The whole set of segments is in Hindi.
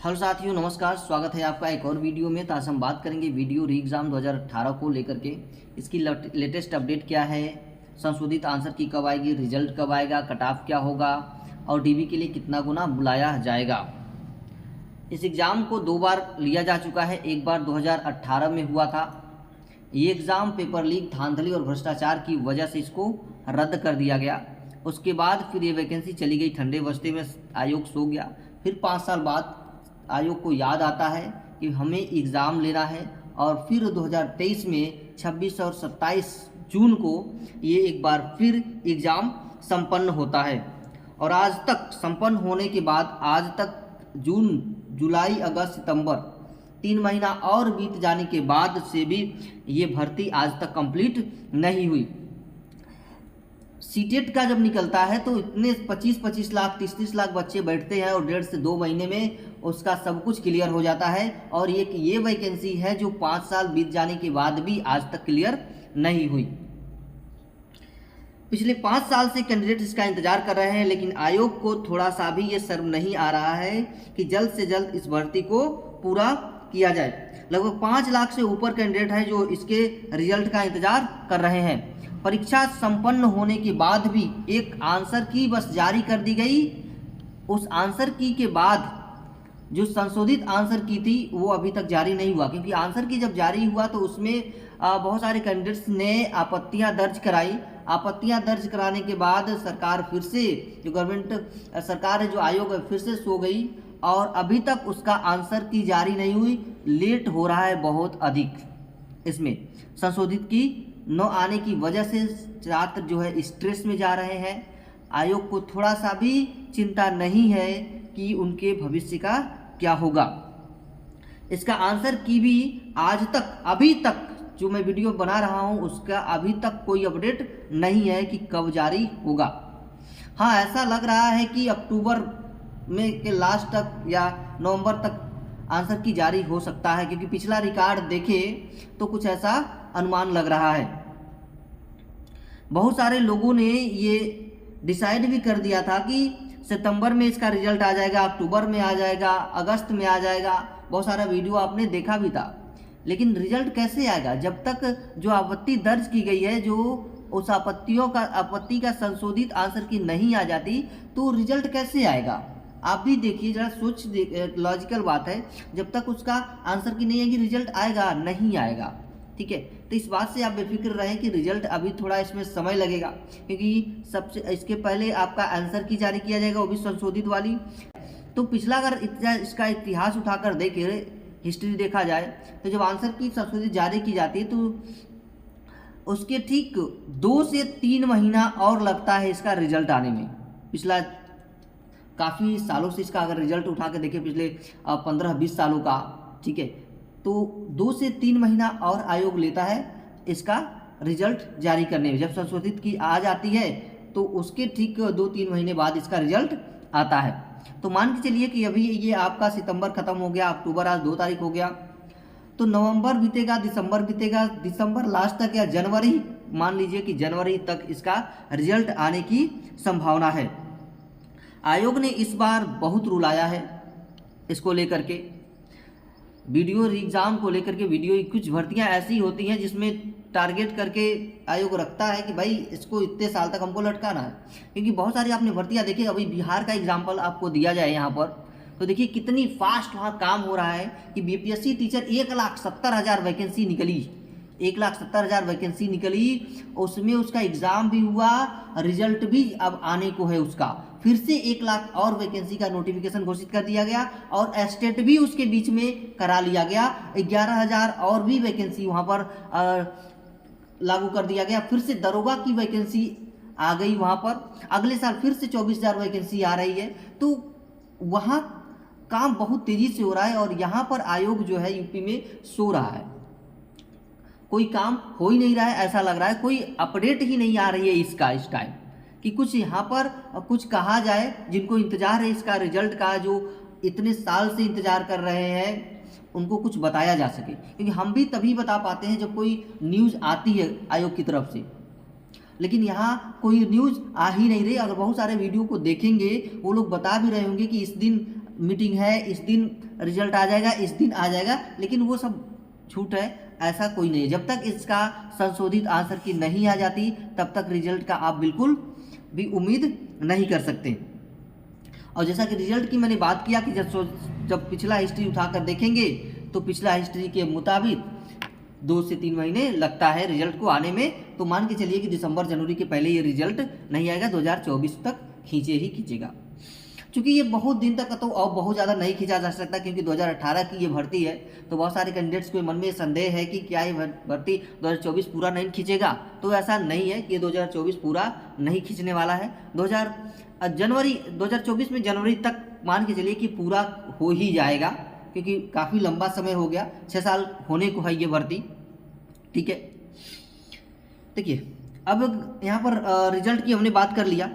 हेलो साथियों, नमस्कार। स्वागत है आपका एक और वीडियो में। तो आज हम बात करेंगे वीडियो री एग्ज़ाम 2018 को लेकर के। इसकी लेटेस्ट अपडेट क्या है, संशोधित आंसर की कब आएगी, रिजल्ट कब आएगा, कट ऑफ क्या होगा और डीबी के लिए कितना गुना बुलाया जाएगा। इस एग्ज़ाम को 2 बार लिया जा चुका है। एक बार 2018 में हुआ था। ये एग्ज़ाम पेपर लीक, धांधली और भ्रष्टाचार की वजह से इसको रद्द कर दिया गया। उसके बाद फिर ये वैकेंसी चली गई ठंडे बस्ते में, आयोग सो गया। फिर 5 साल बाद आयोग को याद आता है कि हमें एग्ज़ाम लेना है और फिर 2023 में 26 और 27 जून को ये एक बार फिर एग्ज़ाम संपन्न होता है। और आज तक संपन्न होने के बाद आज तक जून, जुलाई, अगस्त, सितंबर 3 महीना और बीत जाने के बाद से भी ये भर्ती आज तक कंप्लीट नहीं हुई। सीटेट का जब निकलता है तो इतने 25-25 लाख, 30-30 लाख बच्चे बैठते हैं और 1.5 से 2 महीने में उसका सब कुछ क्लियर हो जाता है। और ये वैकेंसी है जो 5 साल बीत जाने के बाद भी आज तक क्लियर नहीं हुई। पिछले 5 साल से कैंडिडेट इसका इंतजार कर रहे हैं, लेकिन आयोग को थोड़ा सा भी ये शर्म नहीं आ रहा है कि जल्द से जल्द इस भर्ती को पूरा किया जाए। लगभग 5 लाख से ऊपर कैंडिडेट हैं जो इसके रिजल्ट का इंतजार कर रहे हैं। परीक्षा संपन्न होने के बाद भी एक आंसर की बस जारी कर दी गई। उस आंसर की के बाद जो संशोधित आंसर की थी वो अभी तक जारी नहीं हुआ, क्योंकि आंसर की जब जारी हुआ तो उसमें बहुत सारे कैंडिडेट्स ने आपत्तियां दर्ज कराई। आपत्तियां दर्ज कराने के बाद सरकार फिर से, जो गवर्नमेंट सरकार है, जो आयोग है, फिर से सो गई और अभी तक उसका आंसर की जारी नहीं हुई। लेट हो रहा है बहुत अधिक। इसमें संशोधित की न आने की वजह से छात्र जो है स्ट्रेस में जा रहे हैं। आयोग को थोड़ा सा भी चिंता नहीं है कि उनके भविष्य का क्या होगा। इसका आंसर की भी आज तक, अभी तक जो मैं वीडियो बना रहा हूं उसका अभी तक कोई अपडेट नहीं है कि कब जारी होगा। हाँ, ऐसा लग रहा है कि अक्टूबर में के लास्ट तक या नवंबर तक आंसर की जारी हो सकता है, क्योंकि पिछला रिकॉर्ड देखे तो कुछ ऐसा अनुमान लग रहा है। बहुत सारे लोगों ने ये डिसाइड भी कर दिया था कि सितंबर में इसका रिजल्ट आ जाएगा, अक्टूबर में आ जाएगा, अगस्त में आ जाएगा। बहुत सारा वीडियो आपने देखा भी था। लेकिन रिजल्ट कैसे आएगा जब तक जो आपत्ति दर्ज की गई है, जो उस आपत्ति का संशोधित आंसर की नहीं आ जाती, तो रिजल्ट कैसे आएगा? आप भी देखिए जरा, लॉजिकल बात है। जब तक उसका आंसर की नहीं आएगी, रिजल्ट आएगा नहीं आएगा। ठीक है, तो इस बात से आप बेफिक्र रहें कि रिजल्ट अभी थोड़ा इसमें समय लगेगा, क्योंकि सबसे इसके पहले आपका आंसर की जारी किया जाएगा, वो भी संशोधित वाली। तो पिछला अगर इसका इतिहास उठाकर देखे, हिस्ट्री देखा जाए, तो जब आंसर की संशोधित जारी की जाती है तो उसके ठीक 2 से 3 महीना और लगता है इसका रिजल्ट आने में। पिछला काफ़ी सालों से इसका अगर रिजल्ट उठा के देखें, पिछले 15-20 सालों का, ठीक है, तो 2 से 3 महीना और आयोग लेता है इसका रिजल्ट जारी करने में। जब संशोधित की आ जाती है तो उसके ठीक 2-3 महीने बाद इसका रिजल्ट आता है। तो मान के चलिए कि अभी ये आपका सितंबर खत्म हो गया, अक्टूबर आज 2 तारीख हो गया, तो नवंबर बीतेगा, दिसंबर बीतेगा, दिसंबर लास्ट तक या जनवरी, मान लीजिए कि जनवरी तक इसका रिजल्ट आने की संभावना है। आयोग ने इस बार बहुत रुलाया है इसको लेकर के, वीडियो एग्जाम को लेकर के। वीडियो कुछ भर्तियां ऐसी होती हैं जिसमें टारगेट करके आयोग रखता है कि भाई इसको इतने साल तक हमको लटकाना है। क्योंकि बहुत सारी आपने भर्तियां देखी, अभी बिहार का एग्जाम्पल आपको दिया जाए यहाँ पर, तो देखिए कितनी फास्ट वहाँ काम हो रहा है कि बीपीएससी टीचर 1,70,000 वैकेंसी निकली, 1,70,000 वैकेंसी निकली, उसमें उसका एग्ज़ाम भी हुआ, रिजल्ट भी अब आने को है उसका। फिर से 1 लाख और वैकेंसी का नोटिफिकेशन घोषित कर दिया गया और एस्टेट भी उसके बीच में करा लिया गया। 11,000 और भी वैकेंसी वहाँ पर लागू कर दिया गया। फिर से दरोगा की वैकेंसी आ गई वहाँ पर। अगले साल फिर से 24,000 वैकेंसी आ रही है। तो वहाँ काम बहुत तेज़ी से हो रहा है और यहाँ पर आयोग जो है यूपी में सो रहा है। कोई काम हो ही नहीं रहा है, ऐसा लग रहा है कोई अपडेट ही नहीं आ रही है इसका इस टाइम, कि कुछ यहाँ पर कुछ कहा जाए। जिनको इंतजार है इसका रिजल्ट का, जो इतने साल से इंतजार कर रहे हैं, उनको कुछ बताया जा सके। क्योंकि हम भी तभी बता पाते हैं जब कोई न्यूज़ आती है आयोग की तरफ से, लेकिन यहाँ कोई न्यूज़ आ ही नहीं रही। अगर बहुत सारे वीडियो को देखेंगे, वो लोग बता भी रहे होंगे कि इस दिन मीटिंग है, इस दिन रिजल्ट आ जाएगा, इस दिन आ जाएगा, लेकिन वो सब झूठ है, ऐसा कोई नहीं है। जब तक इसका संशोधित आंसर की नहीं आ जाती तब तक रिजल्ट का आप बिल्कुल भी उम्मीद नहीं कर सकते। और जैसा कि रिजल्ट की मैंने बात किया कि जब पिछला हिस्ट्री उठाकर देखेंगे तो पिछला हिस्ट्री के मुताबिक 2 से 3 महीने लगता है रिजल्ट को आने में। तो मान के चलिए कि दिसंबर जनवरी के पहले ये रिजल्ट नहीं आएगा, 2024 तक खींचे ही खींचेगा। क्योंकि ये बहुत दिन तक तो और बहुत ज़्यादा नहीं खींचा जा सकता, क्योंकि 2018 की ये भर्ती है। तो बहुत सारे कैंडिडेट्स के मन में संदेह है कि क्या ये भर्ती 2024 पूरा नहीं खींचेगा। तो ऐसा नहीं है कि ये 2024 पूरा नहीं खींचने वाला है। 2024 में जनवरी तक मान के चलिए कि पूरा हो ही जाएगा, क्योंकि काफ़ी लंबा समय हो गया, 6 साल होने को है ये भर्ती। ठीक है, देखिए अब यहाँ पर रिजल्ट की हमने बात कर लिया।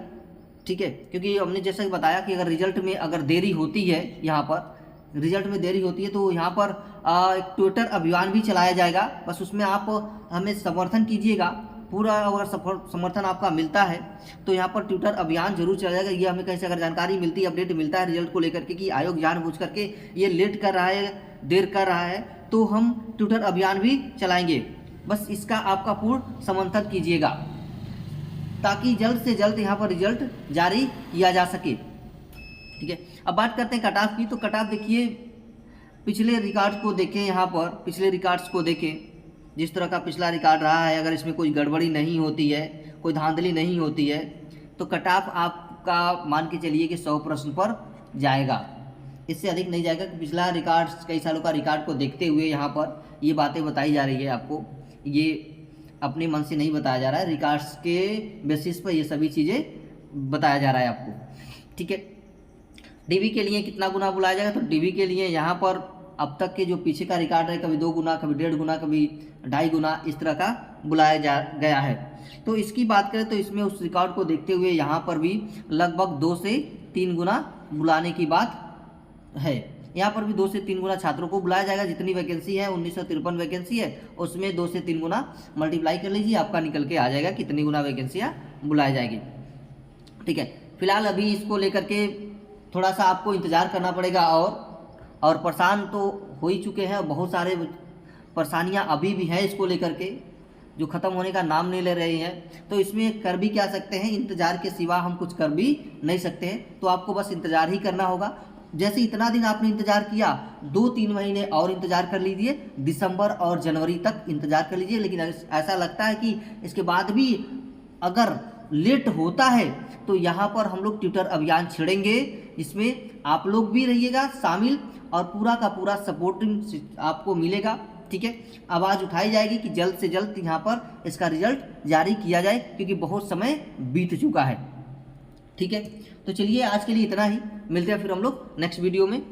ठीक है, क्योंकि हमने जैसा कि बताया कि अगर रिजल्ट में अगर देरी होती है, यहाँ पर रिजल्ट में देरी होती है तो यहाँ पर एक ट्विटर अभियान भी चलाया जाएगा। बस उसमें आप हमें समर्थन कीजिएगा, पूरा अगर समर्थन आपका मिलता है तो यहाँ पर ट्विटर अभियान जरूर चला जाएगा। ये हमें कहीं से अगर जानकारी मिलती है, अपडेट मिलता है रिजल्ट को लेकर के कि आयोग जानबूझ करके ये लेट कर रहा है, देर कर रहा है, तो हम ट्विटर अभियान भी चलाएंगे। बस इसका आपका पूर्ण समर्थन कीजिएगा ताकि जल्द से जल्द यहाँ पर रिजल्ट जारी किया जा सके। ठीक है, अब बात करते हैं कट ऑफ की। तो कट ऑफ देखिए, पिछले रिकॉर्ड्स को देखें, यहाँ पर पिछले रिकॉर्ड्स को देखें, जिस तरह का पिछला रिकॉर्ड रहा है, अगर इसमें कोई गड़बड़ी नहीं होती है, कोई धांधली नहीं होती है, तो कट ऑफ आपका मान के चलिए कि 100 प्रश्न पर जाएगा, इससे अधिक नहीं जाएगा। कि पिछला रिकॉर्ड्स, कई सालों का रिकॉर्ड को देखते हुए यहाँ पर ये बातें बताई जा रही है आपको, ये अपने मन से नहीं बताया जा रहा है, रिकॉर्ड्स के बेसिस पर ये सभी चीज़ें बताया जा रहा है आपको। ठीक है, डीवी के लिए कितना गुना बुलाया जाएगा, तो डीवी के लिए यहाँ पर अब तक के जो पीछे का रिकॉर्ड है, कभी 2 गुना, कभी 1.5 गुना, कभी 2.5 गुना, इस तरह का बुलाया जा गया है। तो इसकी बात करें तो इसमें उस रिकॉर्ड को देखते हुए यहाँ पर भी लगभग 2 से 3 गुना बुलाने की बात है। यहाँ पर भी 2 से 3 गुना छात्रों को बुलाया जाएगा। जितनी वैकेंसी है, 1953 वैकेंसी है, उसमें 2 से 3 गुना मल्टीप्लाई कर लीजिए, आपका निकल के आ जाएगा कितनी गुना वैकेंसियाँ बुलाई जाएगी। ठीक है, फिलहाल अभी इसको लेकर के थोड़ा सा आपको इंतज़ार करना पड़ेगा। और परेशान तो हो ही चुके हैं, बहुत सारे परेशानियाँ अभी भी हैं इसको लेकर के, जो ख़त्म होने का नाम नहीं ले रहे हैं। तो इसमें कर भी क्या सकते हैं, इंतज़ार के सिवा हम कुछ कर भी नहीं सकते हैं। तो आपको बस इंतज़ार ही करना होगा। जैसे इतना दिन आपने इंतज़ार किया, 2-3 महीने और इंतज़ार कर लीजिए, दिसंबर और जनवरी तक इंतज़ार कर लीजिए। लेकिन ऐसा लगता है कि इसके बाद भी अगर लेट होता है तो यहाँ पर हम लोग ट्विटर अभियान छेड़ेंगे, इसमें आप लोग भी रहिएगा शामिल और पूरा का पूरा सपोर्टिंग आपको मिलेगा। ठीक है, आवाज़ उठाई जाएगी कि जल्द से जल्द यहाँ पर इसका रिजल्ट जारी किया जाए, क्योंकि बहुत समय बीत चुका है। ठीक है, तो चलिए आज के लिए इतना ही, मिलते हैं फिर हम लोग नेक्स्ट वीडियो में।